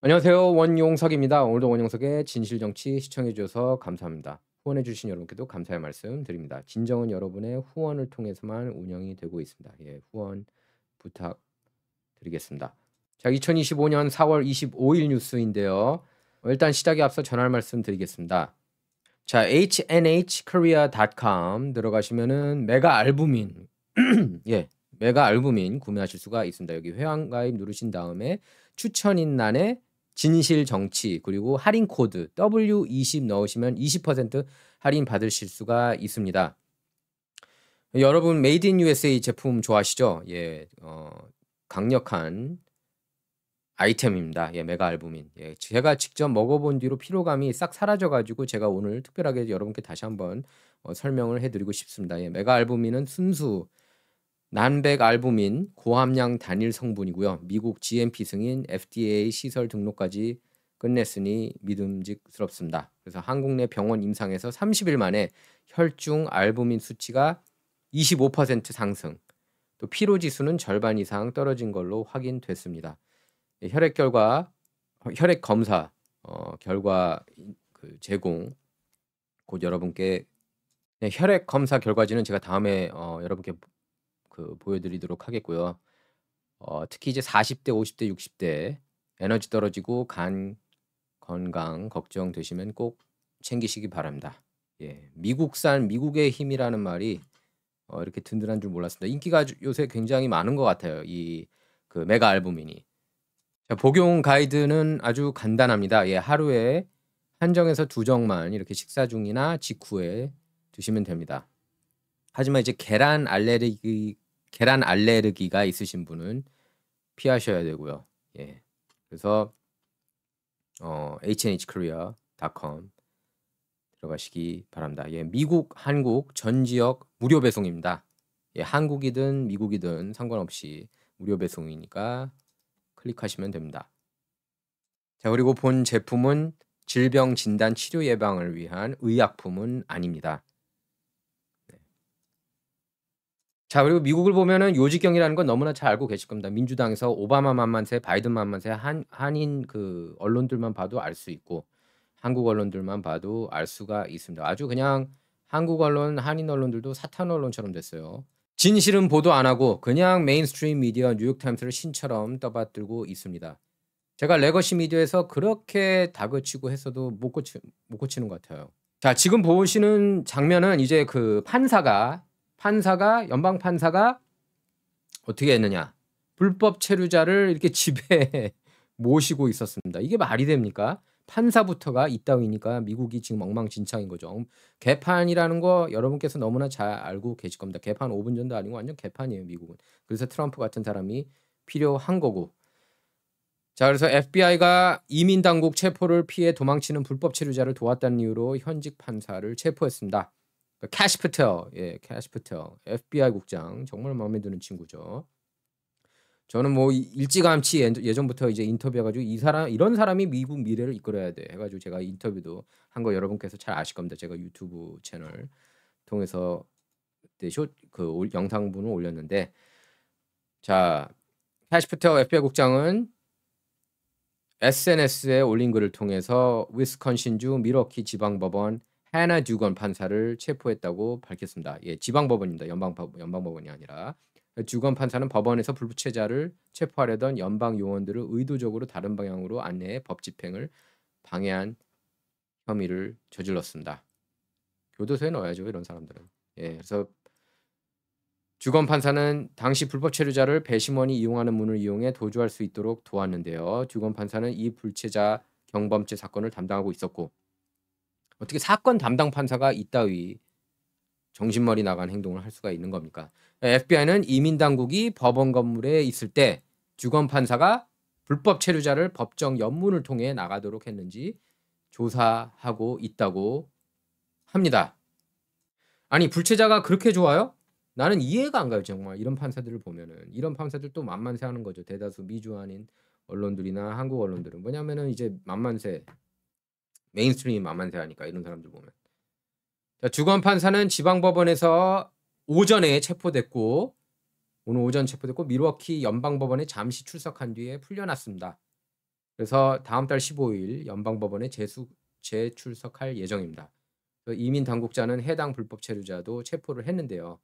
안녕하세요. 원용석입니다. 오늘도 원용석의 진실정치 시청해 주셔서 감사합니다. 후원해 주신 여러분께도 감사의 말씀 드립니다. 진정은 여러분의 후원을 통해서만 운영이 되고 있습니다. 예, 후원 부탁드리겠습니다. 자, 2025년 4월 25일 뉴스인데요. 일단 시작에 앞서 전할 말씀 드리겠습니다. 자, hnhkorea.com 들어가시면은 메가 알부민 예, 메가 알부민 구매하실 수가 있습니다. 여기 회원가입 누르신 다음에 추천인란에 진실 정치 그리고 할인 코드 W20 넣으시면 20% 할인 받으실 수가 있습니다. 여러분 메이드 인 USA 제품 좋아하시죠? 예, 강력한 아이템입니다. 예, 메가 알부민. 예, 제가 직접 먹어본 뒤로 피로감이 싹 사라져가지고 제가 오늘 특별하게 여러분께 다시 한번 설명을 해드리고 싶습니다. 예, 메가 알부민은 순수 난백 알부민 고함량 단일 성분이고요. 미국 GMP 승인 FDA 시설 등록까지 끝냈으니 믿음직스럽습니다. 그래서 한국 내 병원 임상에서 30일 만에 혈중 알부민 수치가 25% 상승, 또 피로 지수는 절반 이상 떨어진 걸로 확인됐습니다. 혈액 검사 결과 제공 곧 여러분께 혈액 검사 결과지는 제가 다음에 여러분께 보여드리도록 하겠고요. 특히 이제 40대, 50대, 60대 에너지 떨어지고 간 건강 걱정되시면 꼭 챙기시기 바랍니다. 예, 미국산 미국의 힘이라는 말이 이렇게 든든한 줄 몰랐습니다. 인기가 요새 굉장히 많은 것 같아요. 이 메가 알부민이. 자, 복용 가이드는 아주 간단합니다. 예, 하루에 한 정에서 두 정만 이렇게 식사 중이나 직후에 드시면 됩니다. 하지만 이제 계란 알레르기가 있으신 분은 피하셔야 되고요. 예. 그래서 hnhkorea.com 들어가시기 바랍니다. 예, 미국, 한국 전 지역 무료 배송입니다. 예, 한국이든 미국이든 상관없이 무료 배송이니까 클릭하시면 됩니다. 자, 그리고 본 제품은 질병 진단 치료 예방을 위한 의약품은 아닙니다. 네. 자, 그리고 미국을 보면은 요지경이라는 건 너무나 잘 알고 계실 겁니다. 민주당에서 오바마 만만세, 바이든 만만세 한인 언론들만 봐도 알 수 있고 한국 언론들만 봐도 알 수가 있습니다. 아주 그냥 한국 언론, 한인 언론들도 사탄 언론처럼 됐어요. 진실은 보도 안 하고 그냥 메인스트림 미디어 뉴욕타임스를 신처럼 떠받들고 있습니다. 제가 레거시 미디어에서 그렇게 다그치고 했어도 못 고치는 것 같아요. 자, 지금 보시는 장면은 이제 연방 판사가 어떻게 했느냐? 불법 체류자를 이렇게 집에 모시고 있었습니다. 이게 말이 됩니까? 판사부터가 이따위니까 미국이 지금 엉망진창인 거죠. 개판이라는 거 여러분께서 너무나 잘 알고 계실 겁니다. 개판 5분 전도 아니고 완전 개판이에요, 미국은. 그래서 트럼프 같은 사람이 필요한 거고. 자, 그래서 FBI가 이민 당국 체포를 피해 도망치는 불법 체류자를 도왔다는 이유로 현직 판사를 체포했습니다. 캐시 패텔, 예, 캐시 패텔, FBI 국장 정말 마음에 드는 친구죠. 저는 뭐 일찌감치 예전부터 이제 인터뷰해가지고 이런 사람이 미국 미래를 이끌어야 돼 해가지고 제가 인터뷰도 한 거 여러분께서 잘 아실 겁니다. 제가 유튜브 채널 통해서 그때 영상분을 올렸는데, 자, 캐시 패텔 FBI 국장은 SNS에 올린 글을 통해서 위스콘신주 밀워키 지방법원 해나 듀건 판사를 체포했다고 밝혔습니다. 예, 지방법원입니다. 연방법원이 아니라. 듀건 판사는 법원에서 불체자를 체포하려던 연방 요원들을 의도적으로 다른 방향으로 안내해 법 집행을 방해한 혐의를 저질렀습니다. 교도소에 넣어야죠, 이런 사람들은. 예, 그래서 주건 판사는 당시 불법 체류자를 배심원이 이용하는 문을 이용해 도주할 수 있도록 도왔는데요. 주건 판사는 이 불체자 경범죄 사건을 담당하고 있었고, 어떻게 사건 담당 판사가 이따위 정신머리 나간 행동을 할 수가 있는 겁니까? FBI는 이민 당국이 법원 건물에 있을 때 주건 판사가 불법 체류자를 법정 연문을 통해 나가도록 했는지 조사하고 있다고 합니다. 아니, 불체자가 그렇게 좋아요? 나는 이해가 안 가요, 정말. 이런 판사들을 보면은. 이런 판사들 또 만만세 하는 거죠. 대다수 미주한인 언론들이나 한국 언론들은. 뭐냐면은 이제 만만세, 메인스트림이 만만세 하니까, 이런 사람들 보면. 자, 주건 판사는 지방법원에서 오전에 체포됐고, 오늘 오전 체포됐고 밀워키 연방법원에 잠시 출석한 뒤에 풀려났습니다. 그래서 다음 달 15일 연방법원에 재출석할 예정입니다. 이민 당국자는 해당 불법 체류자도 체포를 했는데요.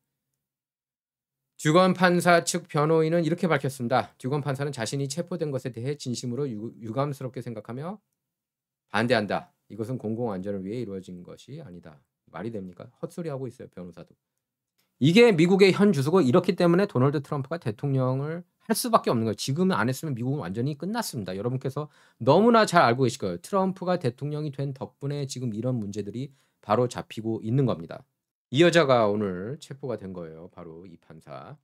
듀건 판사 측 변호인은 이렇게 밝혔습니다. 듀건 판사는 자신이 체포된 것에 대해 진심으로 유감스럽게 생각하며 반대한다. 이것은 공공안전을 위해 이루어진 것이 아니다. 말이 됩니까? 헛소리하고 있어요, 변호사도. 이게 미국의 현 주소고 이렇기 때문에 도널드 트럼프가 대통령을 할 수밖에 없는 거예요. 지금은 안 했으면 미국은 완전히 끝났습니다. 여러분께서 너무나 잘 알고 계실 거예요. 트럼프가 대통령이 된 덕분에 지금 이런 문제들이 바로 잡히고 있는 겁니다. 이 여자가 오늘 체포가 된 거예요. 바로 이 판사.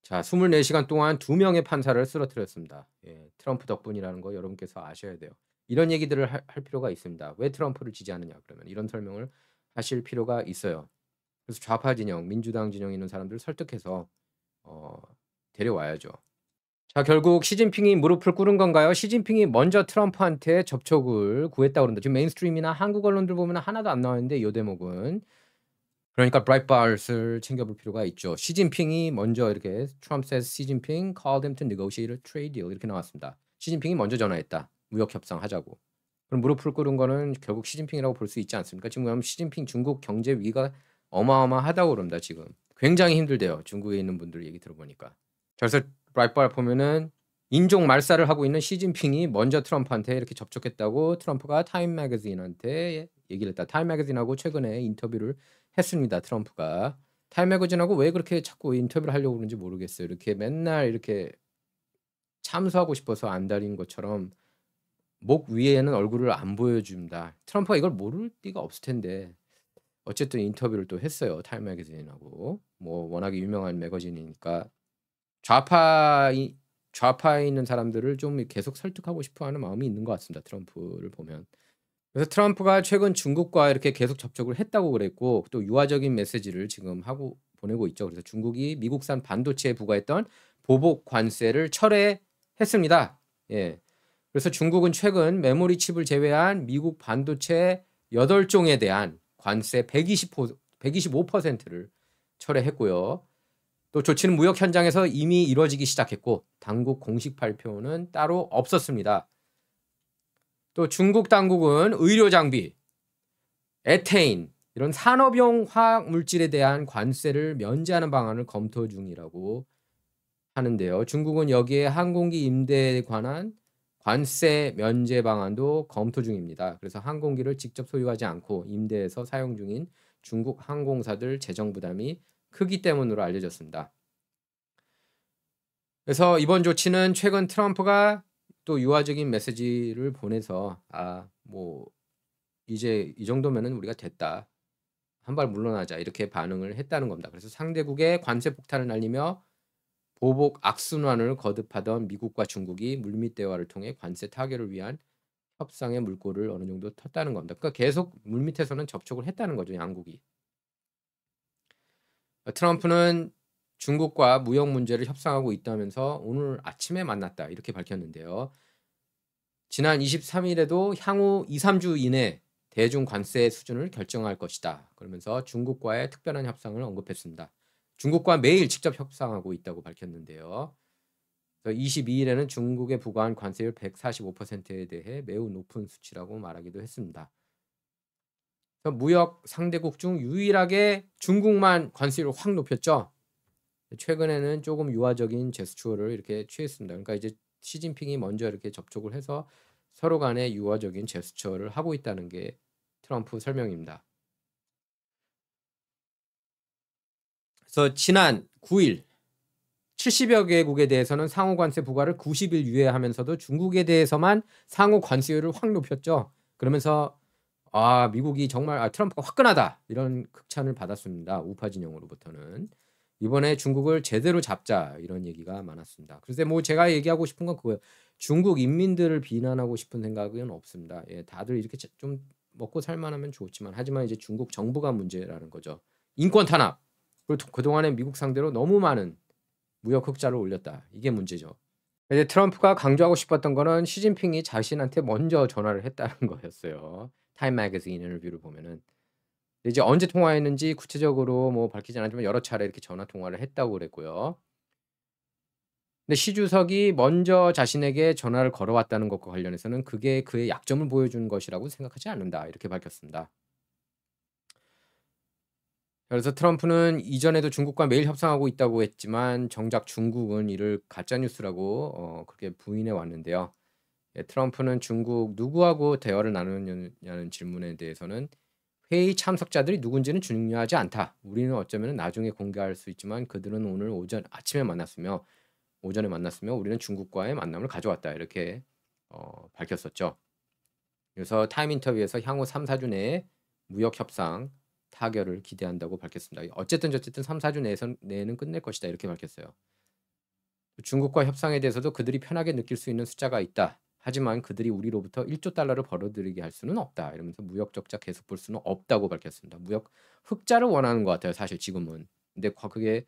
자, 24시간 동안 2명의 판사를 쓰러뜨렸습니다. 예, 트럼프 덕분이라는 거 여러분께서 아셔야 돼요. 이런 얘기들을 할 필요가 있습니다. 왜 트럼프를 지지하느냐 그러면 이런 설명을 하실 필요가 있어요. 그래서 좌파 진영, 민주당 진영에 있는 사람들을 설득해서 데려와야죠. 자, 결국 시진핑이 무릎을 꿇은 건가요? 시진핑이 먼저 트럼프한테 접촉을 구했다고 그런다. 지금 메인스트림이나 한국 언론들 보면 하나도 안 나왔는데 이 대목은. 그러니까 브라이트바트를 챙겨볼 필요가 있죠. 시진핑이 먼저 이렇게 Trump says Xi Jinping called him to negotiate a trade deal 이렇게 나왔습니다. 시진핑이 먼저 전화했다. 무역 협상하자고. 그럼 무릎을 꿇은 거는 결국 시진핑이라고 볼 수 있지 않습니까? 지금 그럼 시진핑 중국 경제 위기가 어마어마하다고 그럽니다. 지금 굉장히 힘들대요. 중국에 있는 분들 얘기 들어보니까. 그래서 브라이트바트 보면은 인종 말살을 하고 있는 시진핑이 먼저 트럼프한테 이렇게 접촉했다고 트럼프가 타임 매거진한테 얘기를 했다. 타임 매거진하고 최근에 인터뷰를 했습니다. 트럼프가. 타임 매거진하고 왜 그렇게 자꾸 인터뷰를 하려고 그러는지 모르겠어요. 이렇게 맨날 이렇게 참수하고 싶어서 안달인 것처럼 목 위에는 얼굴을 안 보여줍니다. 트럼프가 이걸 모를 리가 없을 텐데 어쨌든 인터뷰를 또 했어요. 타임 매거진하고. 뭐 워낙에 유명한 매거진이니까 좌파에 있는 사람들을 좀 계속 설득하고 싶어하는 마음이 있는 것 같습니다. 트럼프를 보면. 그래서 트럼프가 최근 중국과 이렇게 계속 접촉을 했다고 그랬고 또 유화적인 메시지를 지금 보내고 있죠. 그래서 중국이 미국산 반도체에 부과했던 보복 관세를 철회했습니다. 예. 그래서 중국은 최근 메모리 칩을 제외한 미국 반도체 8종에 대한 관세 125%를 철회했고요. 또 조치는 무역 현장에서 이미 이루어지기 시작했고 당국 공식 발표는 따로 없었습니다. 또 중국 당국은 의료 장비, 에테인 이런 산업용 화학 물질에 대한 관세를 면제하는 방안을 검토 중이라고 하는데요. 중국은 여기에 항공기 임대에 관한 관세 면제 방안도 검토 중입니다. 그래서 항공기를 직접 소유하지 않고 임대해서 사용 중인 중국 항공사들 재정 부담이 크기 때문으로 알려졌습니다. 그래서 이번 조치는 최근 트럼프가 또 유화적인 메시지를 보내서 뭐 이제 이 정도면은 우리가 됐다. 한 발 물러나자 이렇게 반응을 했다는 겁니다. 그래서 상대국의 관세 폭탄을 날리며 보복 악순환을 거듭하던 미국과 중국이 물밑 대화를 통해 관세 타결을 위한 협상의 물꼬를 어느 정도 텄다는 겁니다. 그러니까 계속 물밑에서는 접촉을 했다는 거죠, 양국이. 트럼프는 중국과 무역 문제를 협상하고 있다면서 오늘 아침에 만났다 이렇게 밝혔는데요. 지난 23일에도 향후 2, 3주 이내 대중 관세 수준을 결정할 것이다. 그러면서 중국과의 특별한 협상을 언급했습니다. 중국과 매일 직접 협상하고 있다고 밝혔는데요. 22일에는 중국에 부과한 관세율 145%에 대해 매우 높은 수치라고 말하기도 했습니다. 무역 상대국 중 유일하게 중국만 관세율을 확 높였죠. 최근에는 조금 유화적인 제스처를 이렇게 취했습니다. 그러니까 이제 시진핑이 먼저 이렇게 접촉을 해서 서로 간에 유화적인 제스처를 하고 있다는 게 트럼프 설명입니다. 그래서 지난 9일 70여 개국에 대해서는 상호 관세 부과를 90일 유예하면서도 중국에 대해서만 상호 관세율을 확 높였죠. 그러면서 미국이 정말 트럼프가 화끈하다 이런 극찬을 받았습니다. 우파 진영으로부터는. 이번에 중국을 제대로 잡자 이런 얘기가 많았습니다. 그래서 뭐 제가 얘기하고 싶은 건 그거예요. 중국 인민들을 비난하고 싶은 생각은 없습니다. 예, 다들 이렇게 좀 먹고 살만하면 좋지만 하지만 이제 중국 정부가 문제라는 거죠. 인권 탄압. 그리고 그동안에 미국 상대로 너무 많은 무역 흑자를 올렸다. 이게 문제죠. 이제 트럼프가 강조하고 싶었던 거는 시진핑이 자신한테 먼저 전화를 했다는 거였어요. 타임 매거진 인터뷰를 보면은. 이제 언제 통화했는지 구체적으로 뭐 밝히지 않았지만 여러 차례 이렇게 전화 통화를 했다고 그랬고요. 근데 시 주석이 먼저 자신에게 전화를 걸어왔다는 것과 관련해서는 그게 그의 약점을 보여주는 것이라고 생각하지 않는다. 이렇게 밝혔습니다. 그래서 트럼프는 이전에도 중국과 매일 협상하고 있다고 했지만 정작 중국은 이를 가짜 뉴스라고 그렇게 부인해 왔는데요. 예, 트럼프는 중국 누구하고 대화를 나누느냐는 질문에 대해서는 회의 참석자들이 누군지는 중요하지 않다. 우리는 어쩌면 나중에 공개할 수 있지만 그들은 오늘 오전에 만났으며 우리는 중국과의 만남을 가져왔다. 이렇게 밝혔었죠. 그래서 타임 인터뷰에서 향후 3-4주 내에 무역 협상 타결을 기대한다고 밝혔습니다. 어쨌든 3-4주 내에는 끝낼 것이다. 이렇게 밝혔어요. 중국과 협상에 대해서도 그들이 편하게 느낄 수 있는 숫자가 있다. 하지만 그들이 우리로부터 1조 달러를 벌어들이게 할 수는 없다. 이러면서 무역 적자 계속 볼 수는 없다고 밝혔습니다. 무역 흑자를 원하는 것 같아요. 사실 지금은. 근데 그게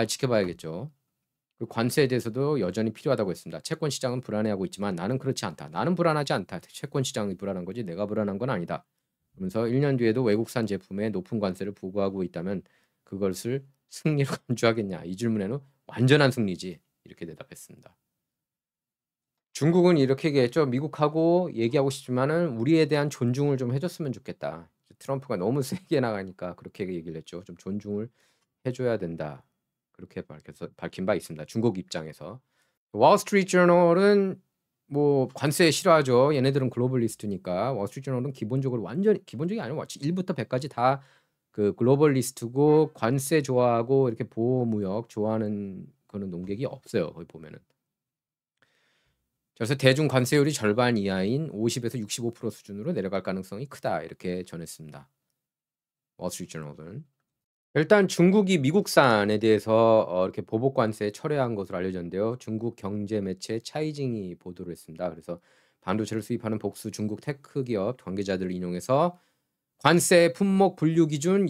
지켜봐야겠죠. 그 관세에 대해서도 여전히 필요하다고 했습니다. 채권 시장은 불안해하고 있지만 나는 그렇지 않다. 나는 불안하지 않다. 채권 시장이 불안한 거지 내가 불안한 건 아니다. 그러면서 1년 뒤에도 외국산 제품에 높은 관세를 부과하고 있다면 그것을 승리로 간주하겠냐. 이 질문에는 완전한 승리지. 이렇게 대답했습니다. 중국은 이렇게 얘기했죠. 미국하고 얘기하고 싶지만은 우리에 대한 존중을 좀 해줬으면 좋겠다. 트럼프가 너무 세게 나가니까 그렇게 얘기를 했죠. 좀 존중을 해줘야 된다. 그렇게 밝힌 바 있습니다. 중국 입장에서. 월스트리트 저널은 뭐 관세 싫어하죠. 얘네들은 글로벌리스트니까. 월스트리트 저널은 기본적으로 완전 기본적이 아니고 1부터 100까지 다 그 글로벌리스트고 관세 좋아하고 이렇게 보호무역 좋아하는 그런 농객이 없어요. 거기 보면은. 그래서 대중 관세율이 절반 이하인 50에서 65% 수준으로 내려갈 가능성이 크다. 이렇게 전했습니다. 월스트리트 저널은. 일단 중국이 미국산에 대해서 이렇게 보복 관세 철회한 것으로 알려졌는데요. 중국 경제 매체 차이징이 보도를 했습니다. 그래서 반도체를 수입하는 복수 중국 테크 기업 관계자들을 인용해서 관세 품목 분류 기준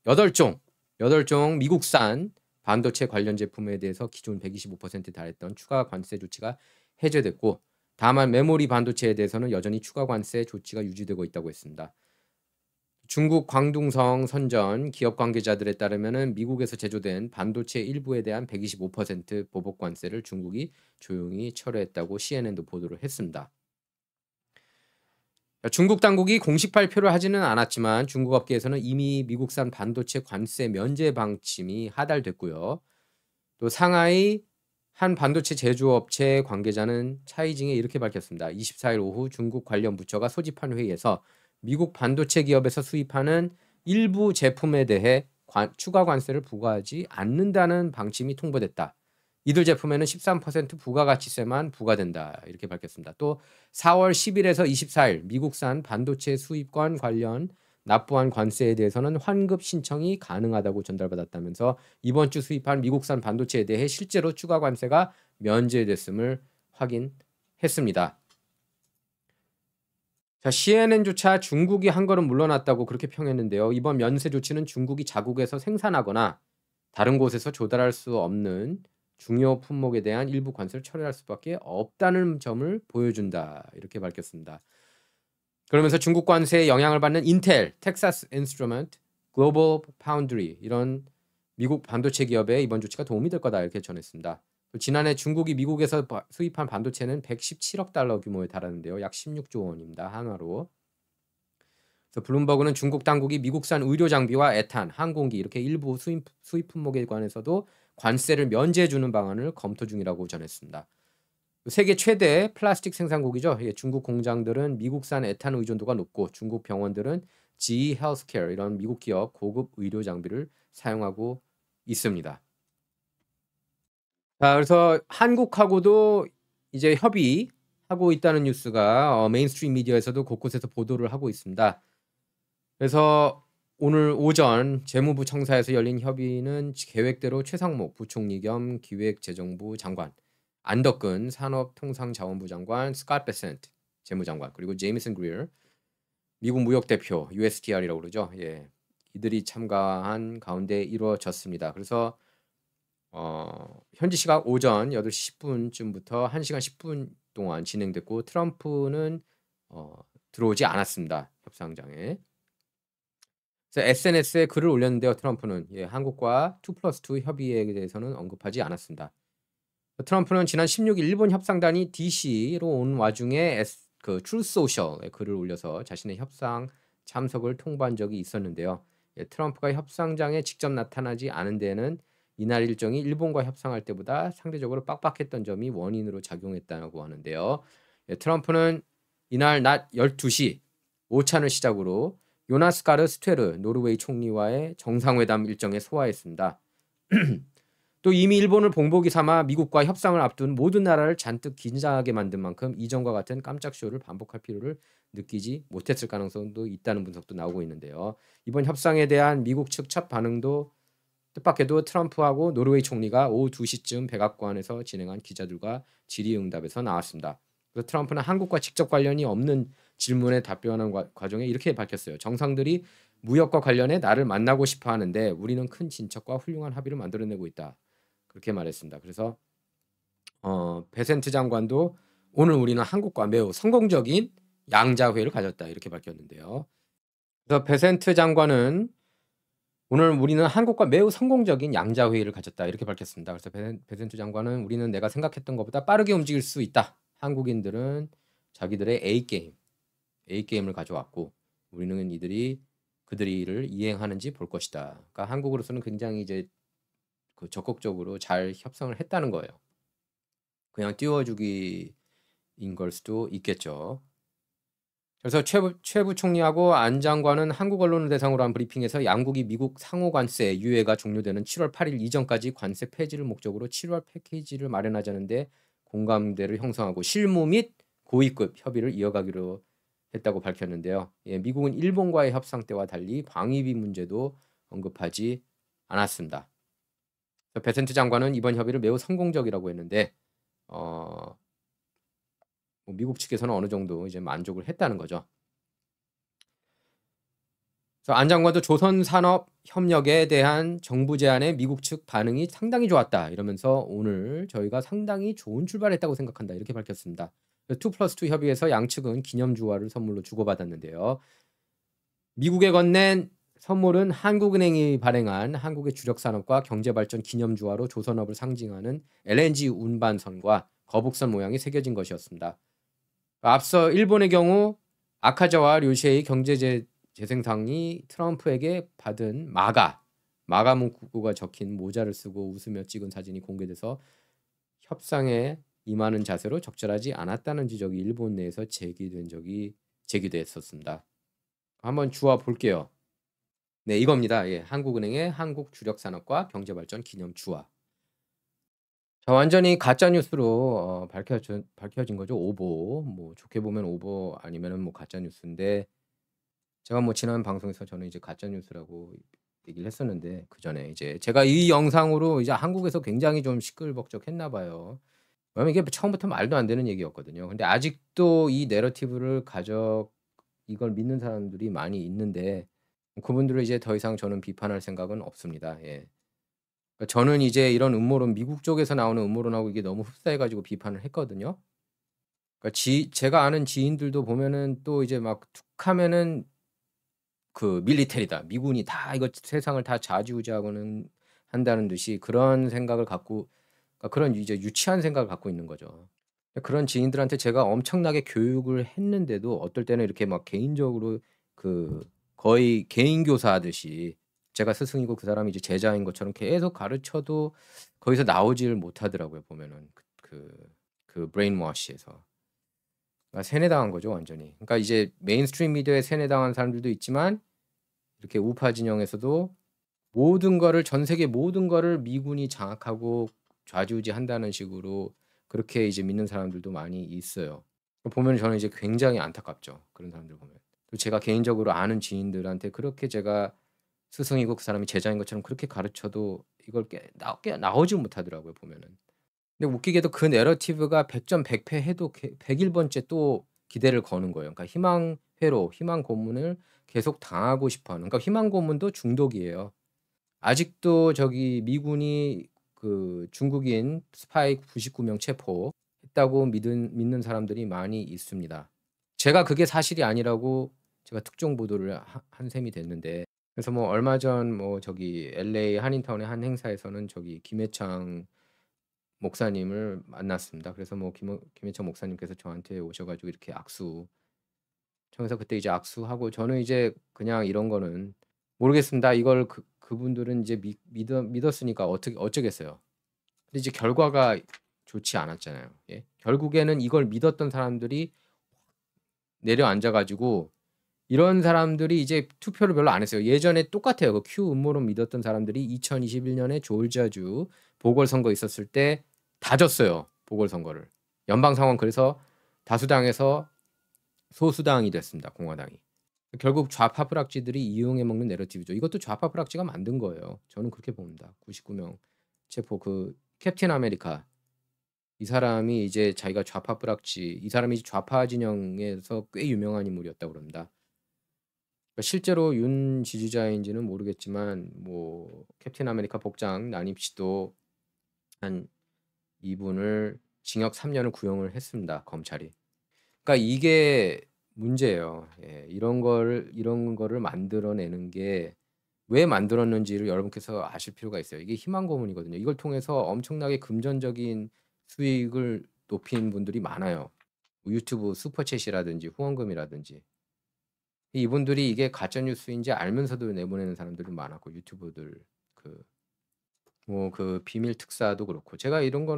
8종 미국산 반도체 관련 제품에 대해서 기존 125%에 달했던 추가 관세 조치가 해제됐고 다만 메모리 반도체에 대해서는 여전히 추가 관세 조치가 유지되고 있다고 했습니다. 중국 광둥성 선전 기업 관계자들에 따르면 미국에서 제조된 반도체 일부에 대한 125% 보복 관세를 중국이 조용히 철회했다고 CNN도 보도를 했습니다. 중국 당국이 공식 발표를 하지는 않았지만 중국 업계에서는 이미 미국산 반도체 관세 면제 방침이 하달됐고요. 또 상하이 한 반도체 제조업체 관계자는 차이징에 이렇게 밝혔습니다. 24일 오후 중국 관련 부처가 소집한 회의에서 미국 반도체 기업에서 수입하는 일부 제품에 대해 추가 관세를 부과하지 않는다는 방침이 통보됐다. 이들 제품에는 13% 부가가치세만 부과된다. 이렇게 밝혔습니다. 또 4월 10일에서 24일 미국산 반도체 수입권 관련 납부한 관세에 대해서는 환급 신청이 가능하다고 전달받았다면서 이번 주 수입한 미국산 반도체에 대해 실제로 추가 관세가 면제됐음을 확인했습니다. 자, CNN조차 중국이 한 걸음 물러났다고 그렇게 평했는데요. 이번 면세 조치는 중국이 자국에서 생산하거나 다른 곳에서 조달할 수 없는 중요 품목에 대한 일부 관세를 철회할 수밖에 없다는 점을 보여준다. 이렇게 밝혔습니다. 그러면서 중국 관세에 영향을 받는 인텔, 텍사스 인스트루먼트, 글로벌 파운드리 이런 미국 반도체 기업에 이번 조치가 도움이 될 거다 이렇게 전했습니다. 지난해 중국이 미국에서 수입한 반도체는 117억 달러 규모에 달하는데요. 약 16조 원입니다. 한화로. 그래서 블룸버그는 중국 당국이 미국산 의료 장비와 에탄, 항공기 이렇게 일부 수입 품목에 관해서도 관세를 면제해 주는 방안을 검토 중이라고 전했습니다. 세계 최대 플라스틱 생산국이죠. 중국 공장들은 미국산 에탄 의존도가 높고 중국 병원들은 GE 헬스케어 이런 미국 기업 고급 의료 장비를 사용하고 있습니다. 자, 그래서 한국하고도 이제 협의하고 있다는 뉴스가 메인스트림 미디어에서도 곳곳에서 보도를 하고 있습니다. 그래서 오늘 오전 재무부 청사에서 열린 협의는 계획대로 최상목 부총리 겸 기획재정부 장관, 안덕근 산업통상자원부 장관, 스캇 베센트 재무장관, 그리고 제이미슨 그리어 미국 무역대표 USTR이라고 그러죠. 예, 이들이 참가한 가운데 이루어졌습니다. 그래서 현지 시각 오전 8시 10분쯤부터 1시간 10분 동안 진행됐고 트럼프는 들어오지 않았습니다. 협상장에. 그래서 SNS에 글을 올렸는데요. 트럼프는 한국과 2+2 협의에 대해서는 언급하지 않았습니다. 트럼프는 지난 16일 일본 협상단이 DC로 온 와중에 트루스 소셜에 글을 올려서 자신의 협상 참석을 통보한 적이 있었는데요. 트럼프가 협상장에 직접 나타나지 않은 데에는 이날 일정이 일본과 협상할 때보다 상대적으로 빡빡했던 점이 원인으로 작용했다고 하는데요. 트럼프는 이날 낮 12시 오찬을 시작으로 요나스 가르 스테르 노르웨이 총리와의 정상회담 일정에 소화했습니다. 또 이미 일본을 본보기 삼아 미국과 협상을 앞둔 모든 나라를 잔뜩 긴장하게 만든 만큼 이전과 같은 깜짝 쇼를 반복할 필요를 느끼지 못했을 가능성도 있다는 분석도 나오고 있는데요. 이번 협상에 대한 미국 측 첫 반응도 뜻밖에도 트럼프하고 노르웨이 총리가 오후 2시쯤 백악관에서 진행한 기자들과 질의응답에서 나왔습니다. 그래서 트럼프는 한국과 직접 관련이 없는 질문에 답변하는 과정에 이렇게 밝혔어요. 정상들이 무역과 관련해 나를 만나고 싶어 하는데 우리는 큰 진척과 훌륭한 합의를 만들어내고 있다. 그렇게 말했습니다. 그래서 베센트 장관도 오늘 우리는 한국과 매우 성공적인 양자회를 가졌다 이렇게 밝혔는데요. 그래서 베센트 장관은 오늘 우리는 한국과 매우 성공적인 양자회의를 가졌다 이렇게 밝혔습니다. 그래서 베센트 장관은 우리는 내가 생각했던 것보다 빠르게 움직일 수 있다. 한국인들은 자기들의 A게임을 가져왔고 우리는 그들이 이를 이행하는지 볼 것이다. 그러니까 한국으로서는 굉장히 이제 적극적으로 잘 협상을 했다는 거예요. 그냥 띄워주기인 걸 수도 있겠죠. 그래서 최부 총리하고 안 장관은 한국 언론을 대상으로 한 브리핑에서 양국이 미국 상호 관세 유예가 종료되는 7월 8일 이전까지 관세 폐지를 목적으로 7월 패키지를 마련하자는데 공감대를 형성하고 실무 및 고위급 협의를 이어가기로 했다고 밝혔는데요. 미국은 일본과의 협상 때와 달리 방위비 문제도 언급하지 않았습니다. 베센트 장관은 이번 협의를 매우 성공적이라고 했는데 미국 측에서는 어느 정도 이제 만족을 했다는 거죠. 그래서 안 장관도 조선산업협력에 대한 정부 제안에 미국 측 반응이 상당히 좋았다 이러면서 오늘 저희가 상당히 좋은 출발했다고 생각한다 이렇게 밝혔습니다. 2+2 협의에서 양측은 기념주화를 선물로 주고받았는데요. 미국에 건넨 선물은 한국은행이 발행한 한국의 주력산업과 경제발전 기념주화로 조선업을 상징하는 LNG 운반선과 거북선 모양이 새겨진 것이었습니다. 앞서 일본의 경우 아카자와 료시의 경제재생상이 트럼프에게 받은 마가 문구가 적힌 모자를 쓰고 웃으며 찍은 사진이 공개돼서 협상에 임하는 자세로 적절하지 않았다는 지적이 일본 내에서 제기됐었습니다. 한번 주화 볼게요. 네, 이겁니다. 한국은행의 한국주력산업과 경제발전 기념주화. 자, 완전히 가짜 뉴스로 밝혀진 거죠. 오보. 뭐 좋게 보면 오보 아니면은 뭐 가짜 뉴스인데 제가 뭐 지난 방송에서 저는 이제 가짜 뉴스라고 얘기를 했었는데 그 전에 이제 제가 이 영상으로 이제 한국에서 굉장히 좀 시끌벅적했나 봐요. 왜냐면 이게 처음부터 말도 안 되는 얘기였거든요. 근데 아직도 이 내러티브를 이걸 믿는 사람들이 많이 있는데 그분들을 이제 더 이상 저는 비판할 생각은 없습니다. 그러니까 저는 이제 이런 음모론 미국 쪽에서 나오는 음모론하고 이게 너무 흡사해 가지고 비판을 했거든요. 그러니까 제가 아는 지인들도 보면은 또 이제 막 툭하면은 밀리테리다. 미군이 다 이거 세상을 다 좌지우지하고는 한다는 듯이 그런 생각을 갖고 그러니까 그런 이제 유치한 생각을 갖고 있는 거죠. 그런 지인들한테 제가 엄청나게 교육을 했는데도 어떨 때는 이렇게 막 개인적으로 거의 개인 교사하듯이 제가 스승이고 그 사람이 이제 제자인 것처럼 계속 가르쳐도 거기서 나오질 못하더라고요. 보면은 그 브레인워시에서. 그러니까 세뇌당한 거죠, 완전히. 그러니까 이제 메인스트림 미디어에 세뇌당한 사람들도 있지만 이렇게 우파 진영에서도 전 세계 모든 거를 미군이 장악하고 좌지우지한다는 식으로 그렇게 이제 믿는 사람들도 많이 있어요. 보면 저는 이제 굉장히 안타깝죠. 그런 사람들 보면. 또 제가 개인적으로 아는 지인들한테 그렇게 제가 스승이고 그 사람이 제자인 것처럼 그렇게 가르쳐도 이걸 나오지 못하더라고요, 보면은. 근데 웃기게도 그 내러티브가 100점 100패 해도 101번째 또 기대를 거는 거예요. 그러니까 희망 고문을 계속 당하고 싶어 하는. 그러니까 희망 고문도 중독이에요. 아직도 저기 미군이 중국인 스파이 99명 체포했다고 믿는 사람들이 많이 있습니다. 제가 그게 사실이 아니라고 제가 특종 보도를 한 셈이 됐는데 그래서 뭐 얼마 전 뭐 저기 LA 한인타운의 한 행사에서는 저기 김해창 목사님을 만났습니다. 그래서 뭐 김해철 목사님께서 저한테 오셔 가지고 이렇게 청해서 그때 이제 악수하고 저는 이제 그냥 이런 거는 모르겠습니다. 이걸 그분들은 이제 믿었으니까 어쩌겠어요. 근데 이제 결과가 좋지 않았잖아요. 예. 결국에는 이걸 믿었던 사람들이 내려앉아 가지고 이런 사람들이 이제 투표를 별로 안 했어요. 예전에 똑같아요. 그 큐 음모론 믿었던 사람들이 2021년에 조지아주 보궐선거 있었을 때 다 졌어요. 보궐선거를. 연방 상원 그래서 다수당에서 소수당이 됐습니다. 공화당이. 결국 좌파 프락지들이 이용해 먹는 내러티브죠. 이것도 좌파 프락지가 만든 거예요. 저는 그렇게 봅니다. 99명 체포 그 캡틴 아메리카 이 사람이 이제 자기가 좌파 프락지 이 사람이 좌파 진영에서 꽤 유명한 인물이었다고 그럽니다. 그러니까 실제로 윤 지지자인지는 모르겠지만 뭐 캡틴 아메리카 복장 난입 시도 한 이분을 징역 3년을 구형을 했습니다. 검찰이. 그러니까 이게 문제예요. 예. 이런 거를 만들어내는 게 왜 만들었는지를 여러분께서 아실 필요가 있어요. 이게 희망 고문이거든요. 이걸 통해서 엄청나게 금전적인 수익을 높인 분들이 많아요. 유튜브 슈퍼챗이라든지 후원금이라든지. 이분들이 이게 가짜 뉴스인지 알면서도 내보내는 사람들이 많았고 유튜브들 그 비밀 특사도 그렇고 제가 이런 거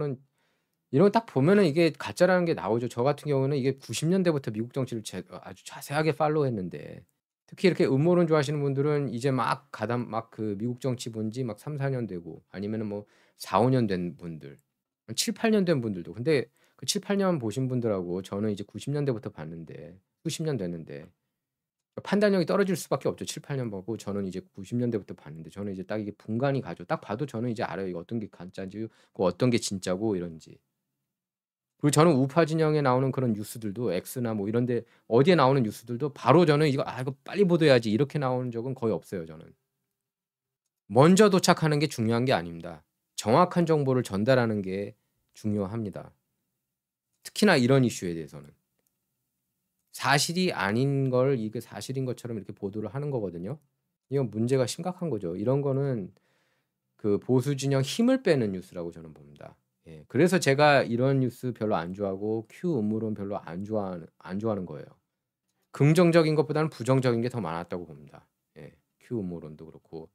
딱 보면은 이게 가짜라는 게 나오죠. 저 같은 경우는 이게 90년대부터 미국 정치를 아주 자세하게 팔로우했는데 특히 이렇게 음모론 좋아하시는 분들은 이제 막 그 미국 정치 본지 막 3-4년 되고 아니면은 뭐 4-5년 된 분들, 7-8년 된 분들도. 근데 그 7-8년 보신 분들하고 저는 이제 90년대부터 봤는데 수십 년 됐는데 판단력이 떨어질 수밖에 없죠. 7-8년 보고 저는 이제 90년대부터 봤는데 저는 이제 딱 이게 분간이 가죠. 딱 봐도 저는 이제 알아요. 이거 어떤 게 가짜인지 어떤 게 진짜고 이런지. 그리고 저는 우파 진영에 나오는 그런 뉴스들도 X나 뭐 이런 데 어디에 나오는 뉴스들도 바로 저는 이거 빨리 보도해야지 이렇게 나오는 적은 거의 없어요, 저는. 먼저 도착하는 게 중요한 게 아닙니다. 정확한 정보를 전달하는 게 중요합니다. 특히나 이런 이슈에 대해서는. 사실이 아닌 걸 이게 사실인 것처럼 이렇게 보도를 하는 거거든요. 이건 문제가 심각한 거죠. 이런 거는 그 보수 진영 힘을 빼는 뉴스라고 저는 봅니다. 예. 그래서 제가 이런 뉴스 별로 안 좋아하고 큐 음모론 별로 안 좋아하는 거예요. 긍정적인 것보다는 부정적인 게 더 많았다고 봅니다. 예. 큐 음모론도 그렇고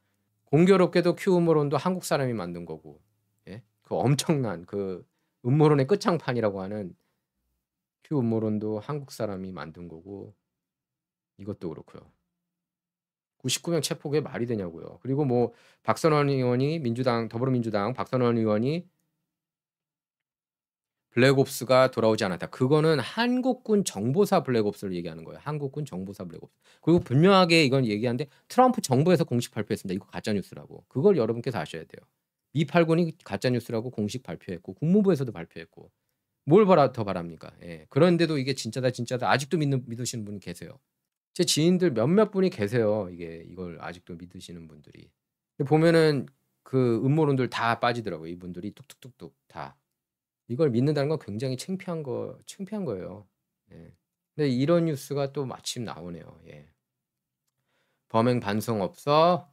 공교롭게도 큐 음모론도 한국 사람이 만든 거고. 예. 그 엄청난 그 음모론의 끝장판이라고 하는 큐 음모론도 한국 사람이 만든 거고 이것도 그렇고요. 99명 체포 그게 말이 되냐고요. 그리고 뭐 박선원 의원이 더불어민주당 박선원 의원이 블랙옵스가 돌아오지 않았다. 그거는 한국군 정보사 블랙옵스를 얘기하는 거예요. 한국군 정보사 블랙옵스. 그리고 분명하게 이건 얘기하는데 트럼프 정부에서 공식 발표했습니다. 이거 가짜 뉴스라고. 그걸 여러분께서 아셔야 돼요. 미 8군이 가짜 뉴스라고 공식 발표했고 국무부에서도 발표했고 뭘 더 바랍니까? 예. 그런데도 이게 진짜다 아직도 믿으시는 분이 계세요. 제 지인들 몇몇 분이 계세요. 이걸 아직도 믿으시는 분들이. 보면은 그 음모론들 다 빠지더라고요. 이분들이 뚝뚝뚝뚝 다. 이걸 믿는다는 건 굉장히 창피한 거예요. 예. 근데 이런 뉴스가 또 마침 나오네요. 예. 범행 반성업소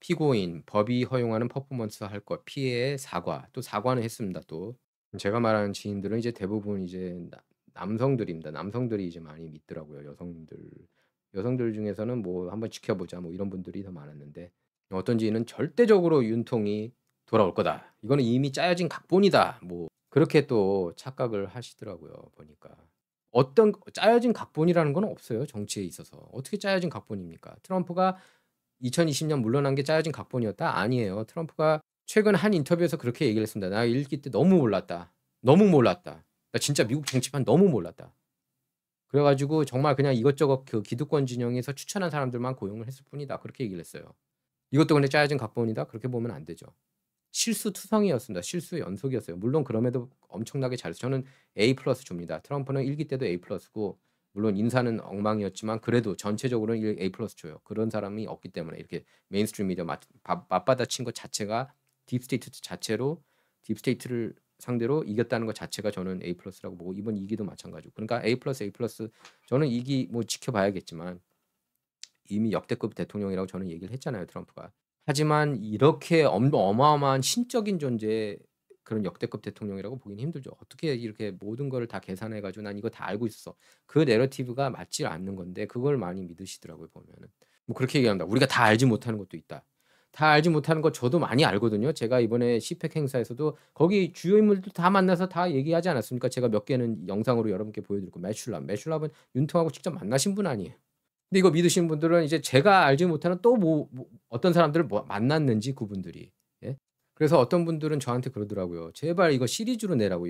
피고인 법이 허용하는 퍼포먼스 할 것 피해의 사과. 또 사과는 했습니다. 또 제가 말하는 지인들은 이제 대부분 이제 남성들입니다. 남성들이 이제 많이 믿더라고요. 여성들 중에서는 뭐 한번 지켜보자 뭐 이런 분들이 더 많았는데 어떤 지인은 절대적으로 윤통이 돌아올 거다. 이거는 이미 짜여진 각본이다. 뭐 그렇게 또 착각을 하시더라고요. 보니까. 어떤 짜여진 각본이라는 건 없어요. 정치에 있어서. 어떻게 짜여진 각본입니까? 트럼프가 2020년 물러난 게 짜여진 각본이었다? 아니에요. 트럼프가 최근 한 인터뷰에서 그렇게 얘기를 했습니다. "나 읽기 때 너무 몰랐다. 너무 몰랐다. 나 진짜 미국 정치판 너무 몰랐다." 그래 가지고 정말 그냥 이것저것 그 기득권 진영에서 추천한 사람들만 고용을 했을 뿐이다. 그렇게 얘기를 했어요. 이것도 근데 짜여진 각본이다? 그렇게 보면 안 되죠. 실수투성이었습니다. 실수 연속이었어요. 물론 그럼에도 엄청나게 저는 A+ 줍니다. 트럼프는 1기 때도 A+고 물론 인사는 엉망이었지만 그래도 전체적으로는 A+ 줘요. 그런 사람이 없기 때문에 이렇게 메인스트림 미디어 맞받아친 것 자체가 딥스테이트를 상대로 이겼다는 것 자체가 저는 A+라고 보고 이번 2기도 마찬가지고. 그러니까 A+, 저는 2기 뭐 지켜봐야겠지만 이미 역대급 대통령이라고 저는 얘기를 했잖아요, 트럼프가. 하지만 이렇게 어마어마한 신적인 존재 그런 역대급 대통령이라고 보기는 힘들죠. 어떻게 이렇게 모든 거를 다 계산해 가지고 '난 이거 다 알고 있었어.' 그 내러티브가 맞지 않는 건데 그걸 많이 믿으시더라고요 보면은. 뭐 그렇게 얘기합니다. "우리가 다 알지 못하는 것도 있다." 다 알지 못하는 거 저도 많이 알거든요. 제가 이번에 CPAC 행사에서도 거기 주요 인물들 다 만나서 다 얘기하지 않았습니까? 제가 몇 개는 영상으로 여러분께 보여드렸고 매슐랍은 윤통하고 직접 만나신 분 아니에요. 근데 이거 믿으시는 분들은 이제 제가 알지 못하는 또 어떤 사람들을 만났는지 그분들이. 예. 그래서 어떤 분들은 저한테 그러더라고요. "제발 이거 시리즈로 내라고.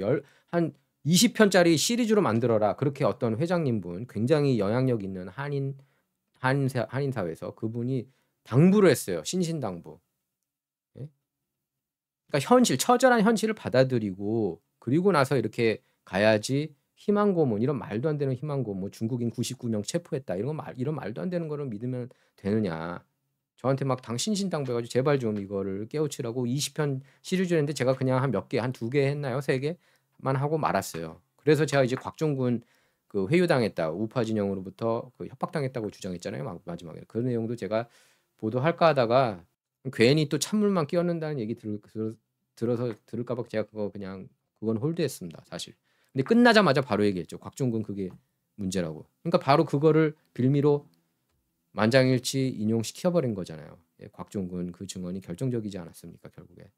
한 20 편짜리 시리즈로 만들어라." 그렇게 어떤 회장님분 굉장히 영향력 있는 한인 사회에서 그분이 당부를 했어요. 신신당부. 예. 그러니까 처절한 현실을 받아들이고 그리고 나서 이렇게 가야지 희망 고문 이런 말도 안 되는 희망 고문 중국인 99명 체포했다 이런 말도 안 되는 거를 믿으면 되느냐. 저한테 막 신신당부해 가지고 제발 좀 이거를 깨우치라고 20편 시리즈였는데 제가 그냥 한 몇 개 한 2개 했나요? 3 개만 하고 말았어요. 그래서 제가 이제 곽종군 그 회유당했다. 우파 진영으로부터 그 협박당했다고 주장했잖아요. 마지막에. 그 내용도 제가 보도할까 하다가 괜히 또 찬물만 끼얹는다는 얘기 들어서 들을까 봐 제가 그건 홀드했습니다 사실. 근데 끝나자마자 바로 얘기했죠. 곽종근 그게 문제라고. 그러니까 바로 그거를 빌미로 만장일치 인용시켜 버린 거잖아요. 예, 곽종근 그 증언이 결정적이지 않았습니까 결국에.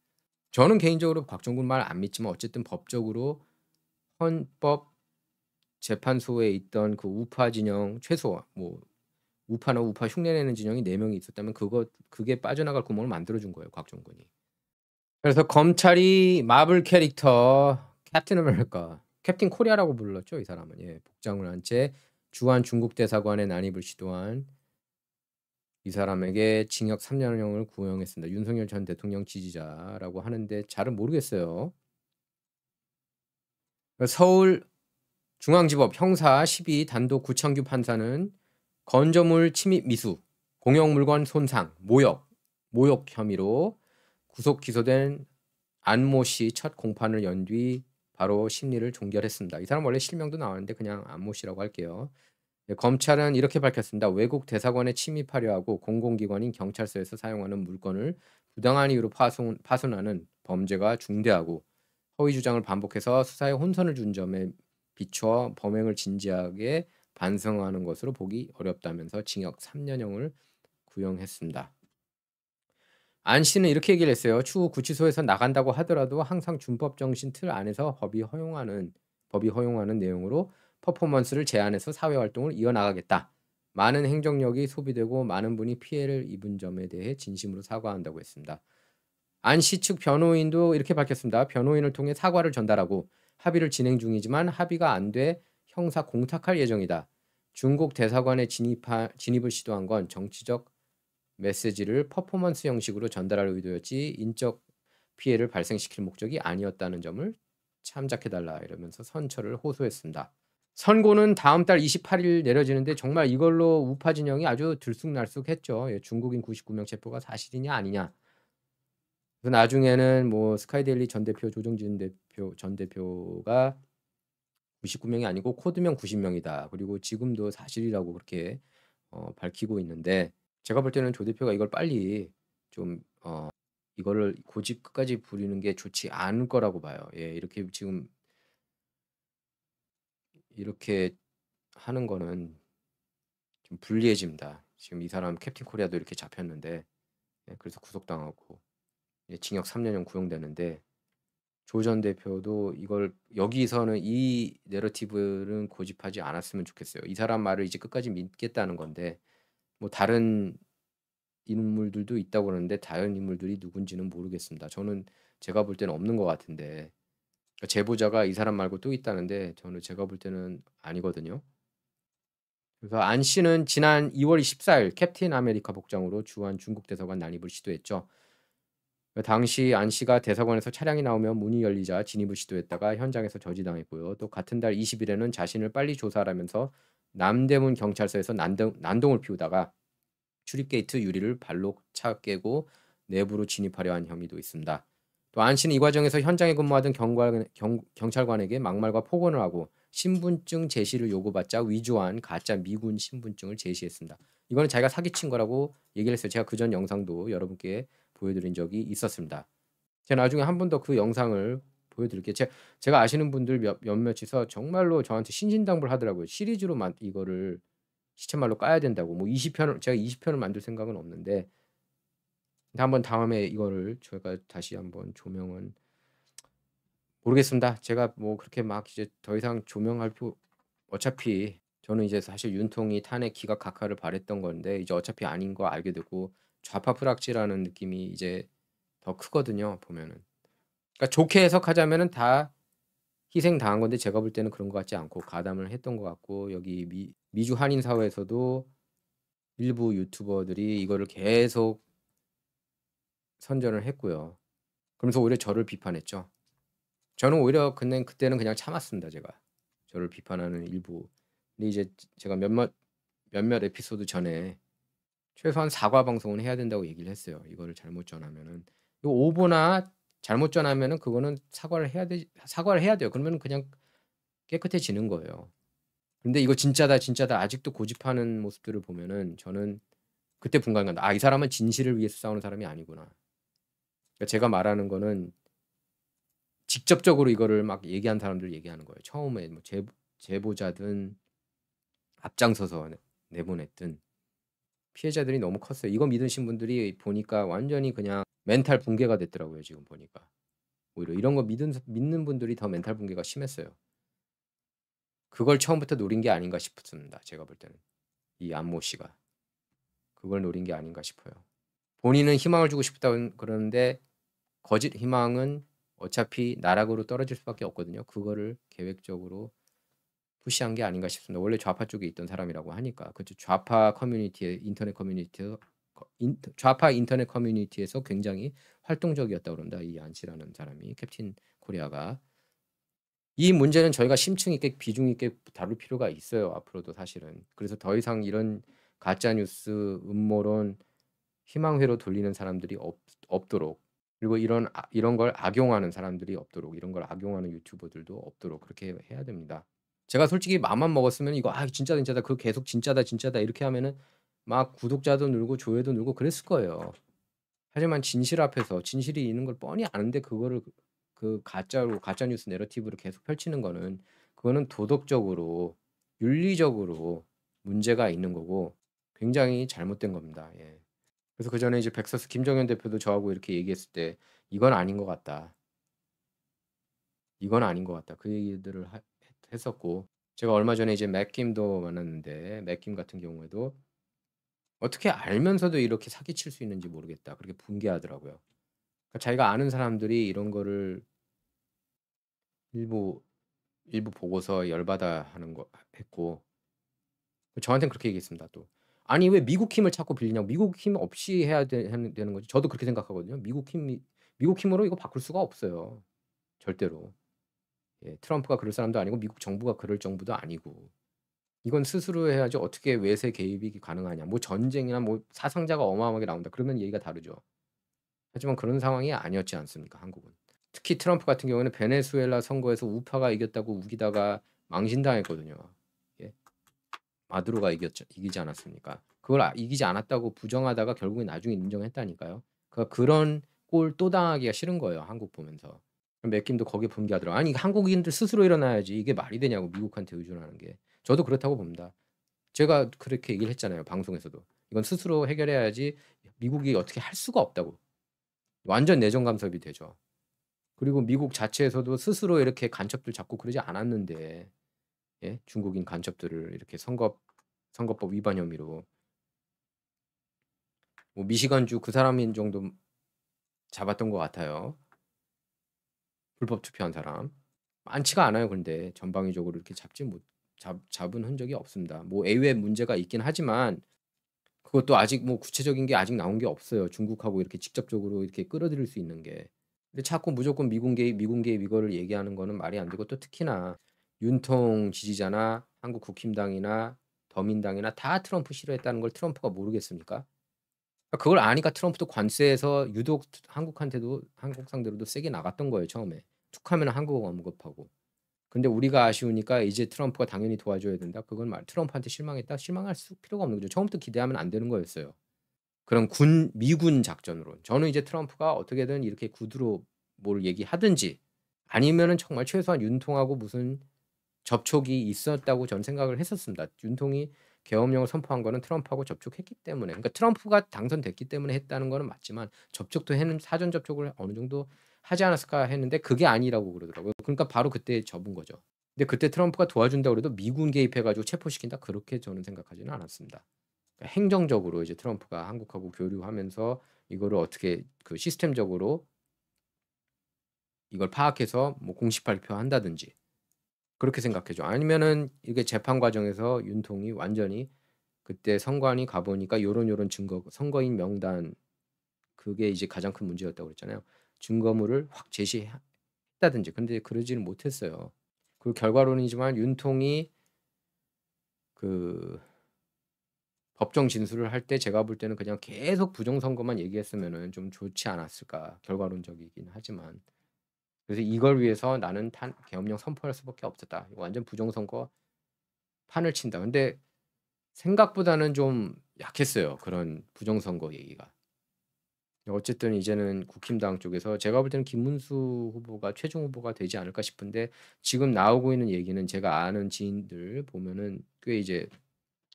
저는 개인적으로 곽종근 말 안 믿지만 어쨌든 법적으로 헌법재판소에 있던 그 우파 진영 최소 뭐 우파나 우파 흉내내는 진영이 4명이 있었다면 그게 빠져나갈 구멍을 만들어 준 거예요 곽종근이. 그래서 검찰이 마블 캐릭터 캡틴 아메리카, 캡틴 코리아라고 불렀죠 이 사람은. 예. 복장을 한 채 주한 중국 대사관에 난입을 시도한 이 사람에게 징역 3년형을 구형했습니다. 윤석열 전 대통령 지지자라고 하는데 잘은 모르겠어요. 서울중앙지법 형사 12 단독 구청규 판사는 건조물 침입 미수, 공용물건 손상, 모욕 혐의로 구속 기소된 안모 씨 첫 공판을 연 뒤 바로 심리를 종결했습니다. 이 사람 원래 실명도 나왔는데 그냥 안모 씨라고 할게요. 네, 검찰은 이렇게 밝혔습니다. 외국 대사관에 침입하려 하고 공공기관인 경찰서에서 사용하는 물건을 부당한 이유로 파손하는 범죄가 중대하고 허위 주장을 반복해서 수사에 혼선을 준 점에 비추어 범행을 진지하게 반성하는 것으로 보기 어렵다면서 징역 3년형을 구형했습니다. 안 씨는 이렇게 얘기를 했어요. 추후 구치소에서 나간다고 하더라도 항상 준법 정신 틀 안에서 법이 허용하는 내용으로 퍼포먼스를 제한해서 사회 활동을 이어나가겠다. 많은 행정력이 소비되고 많은 분이 피해를 입은 점에 대해 진심으로 사과한다고 했습니다. 안 씨 측 변호인도 이렇게 밝혔습니다. 변호인을 통해 사과를 전달하고 합의를 진행 중이지만 합의가 안 돼 형사 공탁할 예정이다. 중국 대사관에 진입을 시도한 건 정치적 메시지를 퍼포먼스 형식으로 전달할 의도였지 인적 피해를 발생시킬 목적이 아니었다는 점을 참작해달라 이러면서 선처를 호소했습니다. 선고는 다음 달 28일 내려지는데 정말 이걸로 우파 진영이 아주 들쑥날쑥했죠. 예, 중국인 99명 체포가 사실이냐 아니냐. 그 나중에는 뭐 스카이데일리 전 대표 조정진 전 대표가 99명이 아니고 코드명 90명이다. 그리고 지금도 사실이라고 그렇게 밝히고 있는데 제가 볼 때는 조 대표가 이걸 빨리 좀 이거를 고집 끝까지 부리는 게 좋지 않을 거라고 봐요. 예, 이렇게 지금 이렇게 하는 거는 좀 불리해집니다. 지금 이 사람 캡틴 코리아도 이렇게 잡혔는데 예, 그래서 구속당하고 예, 징역 3년형 구형되는데 조 전 대표도 이걸 여기서는 이 내러티브는 고집하지 않았으면 좋겠어요. 이 사람 말을 이제 끝까지 믿겠다는 건데 뭐 다른 인물들도 있다고 그러는데 다른 인물들이 누군지는 모르겠습니다. 저는 제가 볼 때는 없는 것 같은데 그러니까 제보자가 이 사람 말고 또 있다는데 제가 볼 때는 아니거든요. 그래서 안 씨는 지난 2월 24일 캡틴 아메리카 복장으로 주한 중국 대사관 난입을 시도했죠. 당시 안 씨가 대사관에서 차량이 나오면 문이 열리자 진입을 시도했다가 현장에서 저지당했고요. 또 같은 달 20일에는 자신을 빨리 조사하라면서 남대문 경찰서에서 난동을 피우다가 출입 게이트 유리를 발로 차 깨고 내부로 진입하려 한 혐의도 있습니다. 또 안 씨는 이 과정에서 현장에 근무하던 경찰관에게 막말과 폭언을 하고 신분증 제시를 요구받자 위조한 가짜 미군 신분증을 제시했습니다. 이거는 자기가 사기친 거라고 얘기를 했어요. 제가 그전 영상도 여러분께 보여드린 적이 있었습니다. 제가 나중에 한 번 더 그 영상을 보여드릴게요. 제가 아시는 분들 몇몇이서 정말로 저한테 신신당부를 하더라고요. 시리즈로 이거를 시체말로 까야 된다고. 뭐 20편을 제가 20편을 만들 생각은 없는데 한번 다음에 이거를 저희가 다시 한번 조명은 모르겠습니다. 제가 뭐 그렇게 막 이제 더 이상 조명할 필요 어차피 저는 이제 사실 윤통이 탄핵 기각 각하를 바랬던 건데 이제 어차피 아닌 거 알게 되고 좌파 프락치라는 느낌이 이제 더 크거든요, 보면은. 그러니까 좋게 해석하자면은 다 희생당한 건데 제가 볼 때는 그런 것 같지 않고 가담을 했던 것 같고 여기 미주 한인 사회에서도 일부 유튜버들이 이거를 계속 선전을 했고요. 그러면서 오히려 저를 비판했죠. 저는 오히려 그때는 그냥 참았습니다, 제가. 저를 비판하는 일부. 근데 이제 제가 몇몇 에피소드 전에 최소한 사과 방송은 해야 된다고 얘기를 했어요. 이거를 잘못 전하면은. 이거 오보나 잘못 전하면은 그거는 사과를 해야 돼요. 그러면 그냥 깨끗해지는 거예요. 근데 이거 진짜다, 진짜다 아직도 고집하는 모습들을 보면은 저는 그때 분간이 간다. '아 이 사람은 진실을 위해서 싸우는 사람이 아니구나.' 그러니까 제가 말하는 거는 직접적으로 이거를 막 얘기한 사람들 얘기하는 거예요. 처음에 뭐 제보자든 앞장서서 내보냈든 피해자들이 너무 컸어요. 이거 믿으신 분들이 보니까 완전히 그냥 멘탈 붕괴가 됐더라고요, 지금 보니까. 오히려 이런 거 믿는 분들이 더 멘탈 붕괴가 심했어요. 그걸 처음부터 노린 게 아닌가 싶습니다, 제가 볼 때는. 이 안모 씨가. 그걸 노린 게 아닌가 싶어요. 본인은 희망을 주고 싶다는 그러는데 거짓 희망은 어차피 나락으로 떨어질 수밖에 없거든요. 그거를 계획적으로 푸시한 게 아닌가 싶습니다. 원래 좌파 쪽에 있던 사람이라고 하니까. 그죠. 좌파 커뮤니티에 좌파 인터넷 커뮤니티에서 굉장히 활동적이었다고 그런다. 이 안 씨라는 사람이 캡틴 코리아가. 이 문제는 저희가 심층 있게 비중 있게 다룰 필요가 있어요. 앞으로도 사실은. 그래서 더 이상 이런 가짜 뉴스, 음모론, 희망회로 돌리는 사람들이 없도록 그리고 이런 걸 악용하는 사람들이 없도록 이런 걸 악용하는 유튜버들도 없도록 그렇게 해야 됩니다. 제가 솔직히 마음만 먹었으면 이거 '아 진짜다, 진짜다. 그거 계속 진짜다, 진짜다.' 이렇게 하면은 막 구독자도 늘고 조회도 늘고 그랬을 거예요. 하지만 진실 앞에서 진실이 있는 걸 뻔히 아는데 그거를 가짜 뉴스 내러티브를 계속 펼치는 거는 그거는 도덕적으로 윤리적으로 문제가 있는 거고 굉장히 잘못된 겁니다. 예. 그래서 그전에 이제 벡서스 김정현 대표도 저하고 이렇게 얘기했을 때 "이건 아닌 것 같다. 이건 아닌 것 같다." 그 얘기들을 했었고 제가 얼마 전에 이제 맥김도 만났는데 맥김 같은 경우에도 "어떻게 알면서도 이렇게 사기칠 수 있는지 모르겠다." 그렇게 분개하더라고요. 그러니까 자기가 아는 사람들이 이런 거를 일부 보고서 열받아 하는 거 했고 저한테는 그렇게 얘기했습니다 또. "아니 왜 미국 힘을 자꾸 빌리냐고. 미국 힘 없이 해야 되는 거지." 저도 그렇게 생각하거든요. 미국 힘으로 이거 바꿀 수가 없어요 절대로. 예. 트럼프가 그럴 사람도 아니고 미국 정부가 그럴 정부도 아니고. 이건 스스로 해야지 어떻게 외세 개입이 가능하냐. 뭐 전쟁이나 뭐 사상자가 어마어마하게 나온다. 그러면 얘기가 다르죠. 하지만 그런 상황이 아니었지 않습니까 한국은. 특히 트럼프 같은 경우에는 베네수엘라 선거에서 우파가 이겼다고 우기다가 망신당했거든요. 예. 마두로가 이기지 않았습니까? 그걸 이기지 않았다고 부정하다가 결국에 나중에 인정했다니까요. 그러니까 그런 꼴 또 당하기가 싫은 거예요 한국 보면서. 맥김도 거기에 분개하더라고요. 아니 한국인들 스스로 일어나야지 이게 말이 되냐고 미국한테 의존하는 게. 저도 그렇다고 봅니다. 제가 그렇게 얘기를 했잖아요 방송에서도. 이건 스스로 해결해야지 미국이 어떻게 할 수가 없다고. 완전 내정 간섭이 되죠. 그리고 미국 자체에서도 스스로 이렇게 간첩들 잡고 그러지 않았는데 예? 중국인 간첩들을 이렇게 선거법 위반 혐의로 뭐 미시간주 그 사람인 정도 잡았던 것 같아요. 불법 투표한 사람. 많지가 않아요 근데 전방위적으로 이렇게 잡은 흔적이 없습니다. 뭐 A외 문제가 있긴 하지만 그것도 아직 뭐 구체적인 게 아직 나온 게 없어요. 중국하고 이렇게 직접적으로 이렇게 끌어들일 수 있는 게. 근데 자꾸 무조건 미군 개입 이거를 얘기하는 거는 말이 안 되고 또 특히나 윤통 지지자나 한국 국힘당이나 더민당이나 다 트럼프 싫어했다는 걸 트럼프가 모르겠습니까? 그걸 아니까 트럼프도 관세에서 유독 한국 상대로도 세게 나갔던 거예요 처음에. 툭하면 한국어 언급하고. 근데 우리가 아쉬우니까 이제 트럼프가 당연히 도와줘야 된다. 그건 트럼프한테 실망했다. 실망할 필요가 없는 거죠. 처음부터 기대하면 안 되는 거였어요. 그런 미군 작전으로. 저는 이제 트럼프가 어떻게든 이렇게 구두로 뭘 얘기하든지 아니면은 정말 최소한 윤통하고 무슨 접촉이 있었다고 저는 생각을 했었습니다. 윤통이 계엄령을 선포한 거는 트럼프하고 접촉했기 때문에 그러니까 트럼프가 당선됐기 때문에 했다는 거는 맞지만 접촉도 했는 사전 접촉을 어느 정도 하지 않았을까 했는데 그게 아니라고 그러더라고요. 그러니까 바로 그때 접은 거죠. 근데 그때 트럼프가 도와준다고 그래도 미군 개입해 가지고 체포시킨다 그렇게 저는 생각하지는 않았습니다. 그러니까 행정적으로 이제 트럼프가 한국하고 교류하면서 이거를 어떻게 그 시스템적으로 이걸 파악해서 뭐 공식 발표한다든지 그렇게 생각해죠. 아니면은 이게 재판 과정에서 윤통이 완전히 그때 선관위 가 보니까 요런 증거 선거인 명단 그게 이제 가장 큰 문제였다고 그랬잖아요. 증거물을 확 제시했다든지 근데 그러지는 못했어요. 그 결과론이지만 윤통이 그 법정 진술을 할 때 제가 볼 때는 그냥 계속 부정선거만 얘기했으면은 좀 좋지 않았을까. 결과론적이긴 하지만. 그래서 이걸 위해서 나는 계엄령 선포할 수밖에 없었다. 완전 부정선거 판을 친다. 근데 생각보다는 좀 약했어요. 그런 부정선거 얘기가. 어쨌든 이제는 국힘당 쪽에서 제가 볼 때는 김문수 후보가 최종 후보가 되지 않을까 싶은데 지금 나오고 있는 얘기는 제가 아는 지인들 보면은 꽤 이제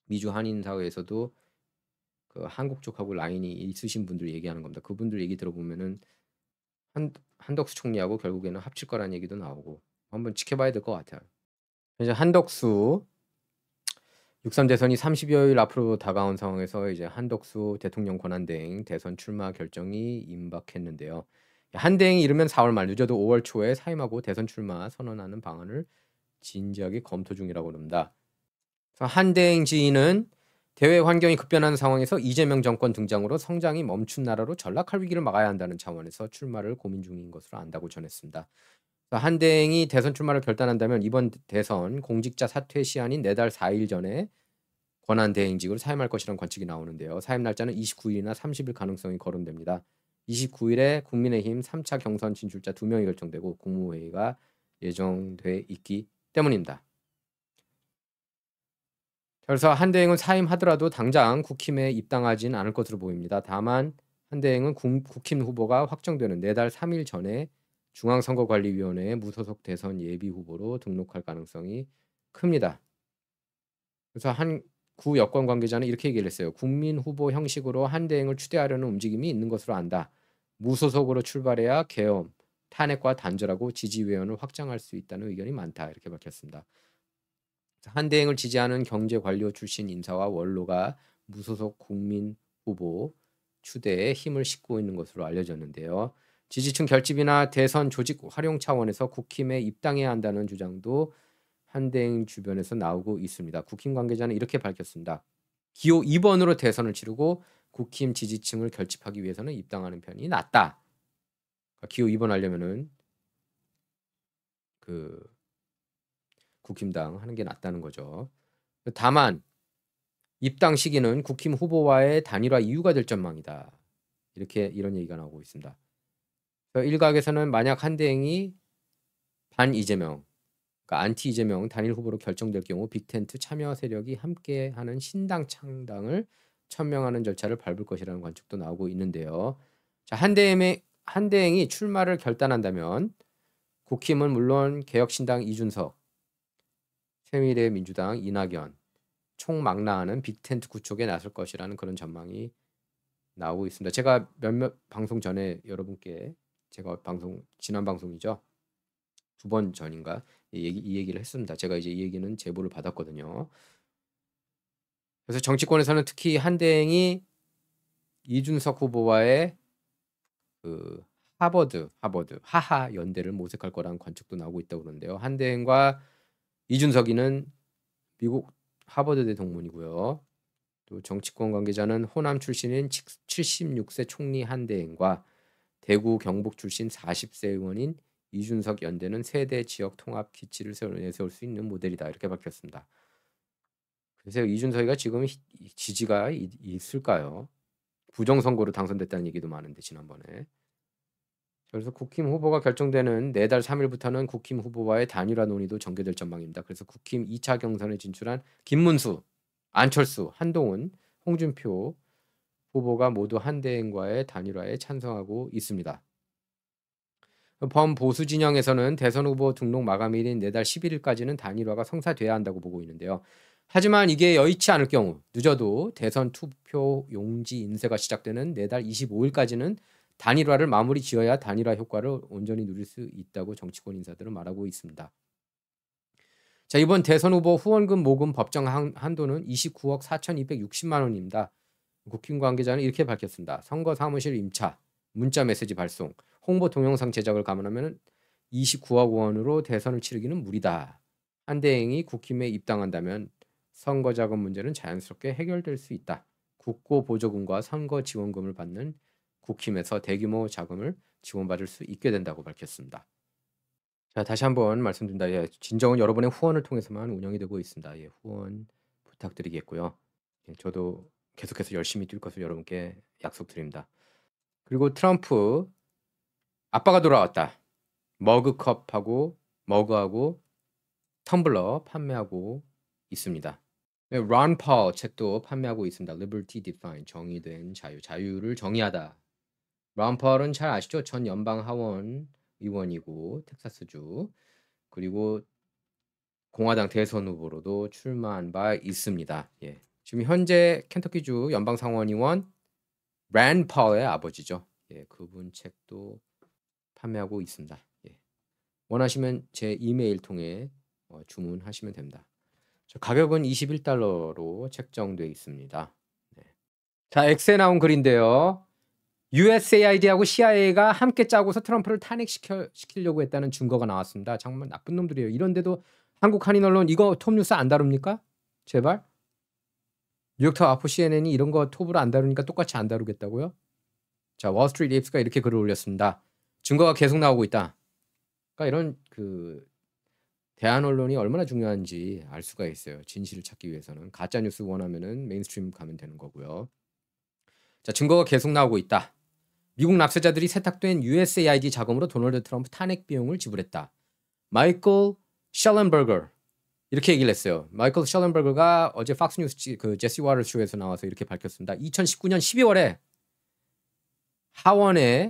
미주 한인 사회에서도 그 한국 쪽하고 라인이 있으신 분들 얘기하는 겁니다. 그분들 얘기 들어보면은 한덕수 총리하고 결국에는 합칠 거라는 얘기도 나오고 한번 지켜봐야 될 것 같아요. 이제 한덕수 6.3 대선이 30여일 앞으로 다가온 상황에서 이제 한덕수 대통령 권한대행 대선 출마 결정이 임박했는데요. 한대행이 이르면 4월 말 늦어도 5월 초에 사임하고 대선 출마 선언하는 방안을 진지하게 검토 중이라고 합니다. 한대행 지인은 대외 환경이 급변하는 상황에서 이재명 정권 등장으로 성장이 멈춘 나라로 전락할 위기를 막아야 한다는 차원에서 출마를 고민 중인 것으로 안다고 전했습니다. 한대행이 대선 출마를 결단한다면 이번 대선 공직자 사퇴 시한인 4달 4일 전에 권한대행직을 사임할 것이라는 관측이 나오는데요. 사임 날짜는 29일이나 30일 가능성이 거론됩니다. 29일에 국민의힘 3차 경선 진출자 2명이 결정되고 국무회의가 예정돼 있기 때문입니다. 그래서 한대행은 사임하더라도 당장 국힘에 입당하진 않을 것으로 보입니다. 다만 한대행은 국힘 후보가 확정되는 4달 3일 전에 중앙선거관리위원회에 무소속 대선 예비 후보로 등록할 가능성이 큽니다. 그래서 한 구 여권 관계자는 이렇게 얘기를 했어요. 국민 후보 형식으로 한대행을 추대하려는 움직임이 있는 것으로 안다. 무소속으로 출발해야 계엄, 탄핵과 단절하고 지지 외연을 확장할 수 있다는 의견이 많다. 이렇게 밝혔습니다. 한대행을 지지하는 경제관료 출신 인사와 원로가 무소속 국민 후보 추대에 힘을 싣고 있는 것으로 알려졌는데요. 지지층 결집이나 대선 조직 활용 차원에서 국힘에 입당해야 한다는 주장도 한대행 주변에서 나오고 있습니다. 국힘 관계자는 이렇게 밝혔습니다. 기호 2번으로 대선을 치르고 국힘 지지층을 결집하기 위해서는 입당하는 편이 낫다. 그러니까 기호 2번 하려면은 그 국힘당 하는 게 낫다는 거죠. 다만 입당 시기는 국힘 후보와의 단일화 이유가 될 전망이다. 이런 얘기가 나오고 있습니다. 일각에서는 만약 한대행이 반 이재명, 그러니까 안티 이재명 단일 후보로 결정될 경우 빅텐트 참여 세력이 함께하는 신당 창당을 천명하는 절차를 밟을 것이라는 관측도 나오고 있는데요. 자, 한대행이 출마를 결단한다면 국힘은 물론 개혁신당 이준석, 새미래민주당 이낙연, 총망라하는 빅텐트 구축에 나설 것이라는 그런 전망이 나오고 있습니다. 제가 몇몇 방송 전에 여러분께 제가 지난 방송이죠. 2번 전인가 이 얘기를 했습니다. 제가 이제 이 얘기는 제보를 받았거든요. 그래서 정치권에서는 특히 한대행이 이준석 후보와의 그 하버드 하하 연대를 모색할 거라는 관측도 나오고 있다고 그러는데요. 한대행과 이준석이는 미국 하버드대 동문이고요. 또 정치권 관계자는 호남 출신인 76세 총리 한대행과 대구 경북 출신 40세 의원인 이준석 연대는 세대 지역 통합 기치를 내세울 수 있는 모델이다. 이렇게 밝혔습니다. 그래서 이준석이가 지금 지지가 있을까요? 부정선거로 당선됐다는 얘기도 많은데 지난번에. 그래서 국힘 후보가 결정되는 4달 3일부터는 국힘 후보와의 단일화 논의도 전개될 전망입니다. 그래서 국힘 2차 경선에 진출한 김문수, 안철수, 한동훈, 홍준표 후보가 모두 한대행과의 단일화에 찬성하고 있습니다. 범보수 진영에서는 대선 후보 등록 마감일인 내달 11일까지는 단일화가 성사돼야 한다고 보고 있는데요. 하지만 이게 여의치 않을 경우 늦어도 대선 투표 용지 인쇄가 시작되는 내달 25일까지는 단일화를 마무리 지어야 단일화 효과를 온전히 누릴 수 있다고 정치권 인사들은 말하고 있습니다. 자, 이번 대선 후보 후원금 모금 법정 한도는 29억 4,260만 원입니다. 국힘 관계자는 이렇게 밝혔습니다. 선거 사무실 임차, 문자 메시지 발송, 홍보 동영상 제작을 감안하면 29억 원으로 대선을 치르기는 무리다. 한대행이 국힘에 입당한다면 선거 자금 문제는 자연스럽게 해결될 수 있다. 국고 보조금과 선거 지원금을 받는 국힘에서 대규모 자금을 지원받을 수 있게 된다고 밝혔습니다. 자, 다시 한번 말씀드립니다. 예, 진정은 여러분의 후원을 통해서만 운영이 되고 있습니다. 예, 후원 부탁드리겠고요. 예, 저도 계속해서 열심히 뛸 것을 여러분께 약속드립니다. 그리고 트럼프 아빠가 돌아왔다. 머그컵하고 머그하고 텀블러 판매하고 있습니다. 네, 론 펄 책도 판매하고 있습니다. Liberty Defined, 정의된 자유, 자유를 정의하다. 론 펄은 잘 아시죠? 전 연방 하원 의원이고 텍사스주, 그리고 공화당 대선 후보로도 출마한 바 있습니다. 예. 지금 현재 켄터키주 연방 상원의원 랜 펄의 아버지죠. 예, 그분 책도 판매하고 있습니다. 예. 원하시면 제 이메일 통해 주문하시면 됩니다. 가격은 $21로 책정돼 있습니다. 네. 자, X에 나온 글인데요. USAID하고 CIA가 함께 짜고서 트럼프를 탄핵시키려고 했다는 증거가 나왔습니다. 정말 나쁜 놈들이에요. 이런데도 한국 한인 언론 이거 톱뉴스 안 다룹니까? 제발. 뉴욕타워, CNN이 이런 거 톱으로 안 다루니까 똑같이 안 다루겠다고요? 자, 월스트리트 입스가 이렇게 글을 올렸습니다. 증거가 계속 나오고 있다. 그러니까 이런 대한 언론이 얼마나 중요한지 알 수가 있어요. 진실을 찾기 위해서는. 가짜 뉴스 원하면은 메인스트림 가면 되는 거고요. 자, 증거가 계속 나오고 있다. 미국 납세자들이 세탁된 USAID 자금으로 도널드 트럼프 탄핵 비용을 지불했다. 마이클 셜렌버거 이렇게 얘기를 했어요. 마이클 셜렌버거가 어제 팍스뉴스 그 제시 와터스 쇼에서 나와서 이렇게 밝혔습니다. 2019년 12월에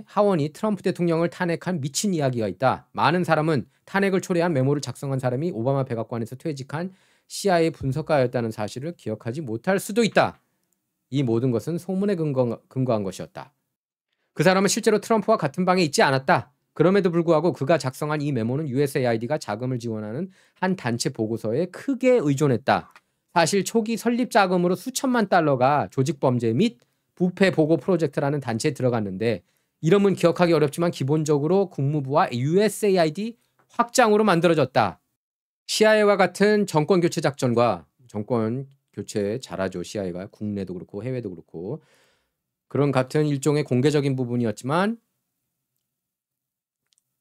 하원이 트럼프 대통령을 탄핵한 미친 이야기가 있다. 많은 사람은 탄핵을 초래한 메모를 작성한 사람이 오바마 백악관에서 퇴직한 CIA 분석가였다는 사실을 기억하지 못할 수도 있다. 이 모든 것은 소문에 근거한 것이었다. 그 사람은 실제로 트럼프와 같은 방에 있지 않았다. 그럼에도 불구하고 그가 작성한 이 메모는 USAID가 자금을 지원하는 한 단체 보고서에 크게 의존했다. 사실 초기 설립 자금으로 수천만 달러가 조직범죄 및 부패 보고 프로젝트라는 단체에 들어갔는데 이름은 기억하기 어렵지만 기본적으로 국무부와 USAID 확장으로 만들어졌다. CIA와 같은 정권 교체 작전과 정권 교체 잘하죠. CIA가 국내도 그렇고 해외도 그렇고 그런 같은 일종의 공개적인 부분이었지만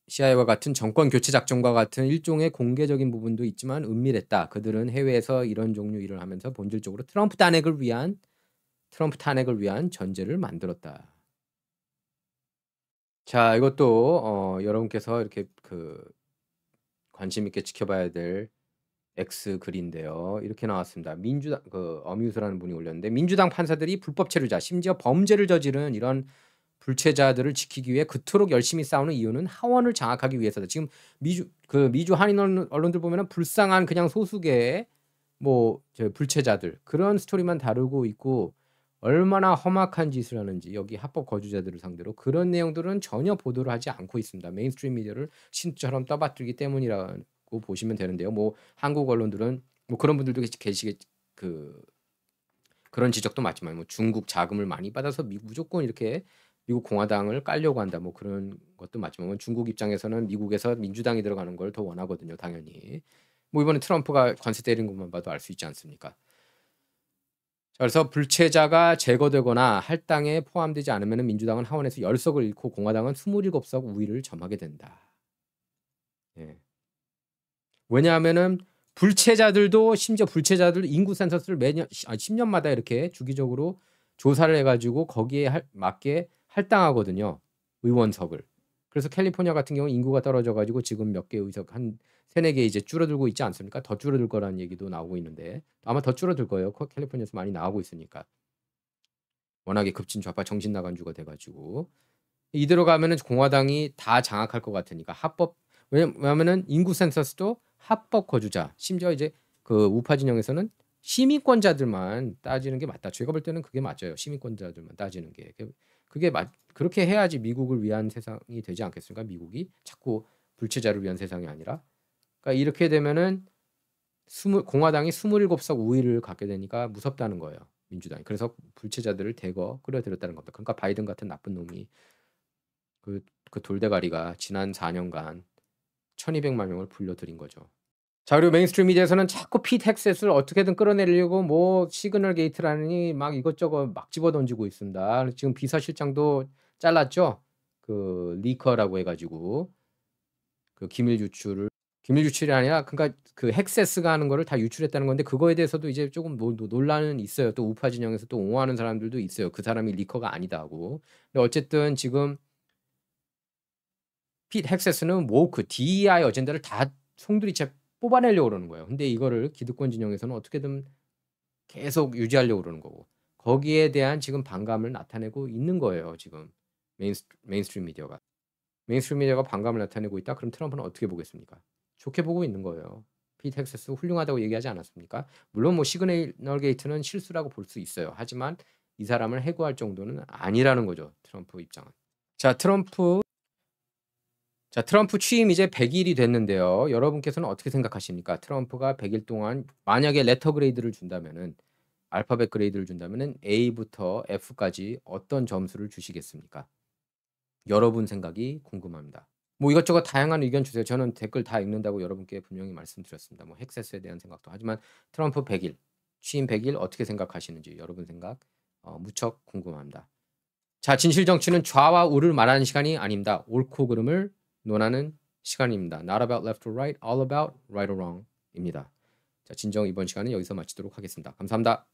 CIA와 같은 정권 교체 작전과 같은 일종의 공개적인 부분도 있지만 은밀했다. 그들은 해외에서 이런 종류 일을 하면서 본질적으로 트럼프 탄핵을 위한 전제를 만들었다. 자, 이것도 여러분께서 이렇게 관심 있게 지켜봐야 될 X 글인데요. 이렇게 나왔습니다. 민주당 어뮤스라는 분이 올렸는데 민주당 판사들이 불법 체류자, 심지어 범죄를 저지른 이런 불체자들을 지키기 위해 그토록 열심히 싸우는 이유는 하원을 장악하기 위해서다. 지금 미주 한인 언론들 보면은 불쌍한 그냥 소수계의 불체자들 그런 스토리만 다루고 있고 얼마나 험악한 짓을 하는지 여기 합법 거주자들을 상대로 그런 내용들은 전혀 보도를 하지 않고 있습니다. 메인스트림 미디어를 신처럼 떠받들기 때문이라고 보시면 되는데요. 한국 언론들은 그런 분들도 계시겠 그런 지적도 맞지만 중국 자금을 많이 받아서 무조건 이렇게 미국 공화당을 깔려고 한다. 그런 것도 맞지만 중국 입장에서는 미국에서 민주당이 들어가는 걸 더 원하거든요. 당연히. 이번에 트럼프가 관세 때린 것만 봐도 알 수 있지 않습니까? 그래서 불체자가 제거되거나 할당에 포함되지 않으면 민주당은 하원에서 10석을 잃고 공화당은 27석 우위를 점하게 된다. 예. 왜냐하면은 불체자들도 심지어 불체자들 인구 센서스를 매년 10년마다 이렇게 주기적으로 조사를 해가지고 거기에 맞게 할당하거든요. 의원석을. 그래서 캘리포니아 같은 경우 인구가 떨어져가지고 지금 몇 개 의석 한 3-4개 이제 줄어들고 있지 않습니까? 더 줄어들 거라는 얘기도 나오고 있는데 아마 더 줄어들 거예요. 캘리포니아에서 많이 나오고 있으니까. 워낙에 급진 좌파 정신 나간 주가 돼가지고 이대로 가면은 공화당이 다 장악할 것 같으니까 합법 왜냐면은 인구 센서스도 합법 거주자 심지어 이제 그 우파 진영에서는 시민권자들만 따지는 게 맞다. 제가 볼 때는 그게 맞아요. 시민권자들만 따지는 게 그게 그렇게 해야지 미국을 위한 세상이 되지 않겠습니까? 미국이 자꾸 불체자를 위한 세상이 아니라 그러니까 이렇게 되면은 공화당이 27석 우위를 갖게 되니까 무섭다는 거예요. 민주당이. 그래서 불체자들을 대거 끌어들였다는 겁니다. 그러니까 바이든 같은 나쁜 놈이 그 돌대가리가 지난 4년간 1200만 명을 불러들인 거죠. 자, 그리고 메인스트림 미디어에서는 자꾸 핏 헥셋을 어떻게든 끌어내려고 뭐 시그널 게이트라니 막 이것저것 막 집어던지고 있습니다. 지금 비서실장도 잘랐죠. 그 리커라고 해가지고 그 기밀 유출이 아니라 그러니까 그 헥세스가 하는 거를 다 유출했다는 건데 그거에 대해서도 이제 조금 논란은 있어요. 또 우파 진영에서 또 옹호하는 사람들도 있어요. 그 사람이 리커가 아니다 하고. 근데 어쨌든 지금 핏 헥세스는 woke DEI 어젠다를 다 송두리째 뽑아내려고 그러는 거예요. 근데 이거를 기득권 진영에서는 어떻게든 계속 유지하려고 그러는 거고 거기에 대한 지금 반감을 나타내고 있는 거예요. 지금 메인스트림 미디어가. 메인스트림 미디어가 반감을 나타내고 있다. 그럼 트럼프는 어떻게 보겠습니까? 좋게 보고 있는 거예요. 핏 헥세스 훌륭하다고 얘기하지 않았습니까? 물론 뭐 시그널 게이트는 실수라고 볼 수 있어요. 하지만 이 사람을 해고할 정도는 아니라는 거죠. 트럼프 입장은. 자, 트럼프 취임 이제 100일이 됐는데요. 여러분께서는 어떻게 생각하십니까? 트럼프가 100일 동안 만약에 레터 그레이드를 준다면은 알파벳 그레이드를 준다면은 A부터 F까지 어떤 점수를 주시겠습니까? 여러분 생각이 궁금합니다. 뭐 이것저것 다양한 의견 주세요. 저는 댓글 다 읽는다고 여러분께 분명히 말씀드렸습니다. 뭐 헥세스에 대한 생각도 하지만 트럼프 100일, 취임 100일 어떻게 생각하시는지 여러분 생각 무척 궁금합니다. 자, 진실 정치는 좌와 우를 말하는 시간이 아닙니다. 옳고 그름을 논하는 시간입니다. Not about left or right, all about right or wrong입니다. 자, 진정 이번 시간은 여기서 마치도록 하겠습니다. 감사합니다.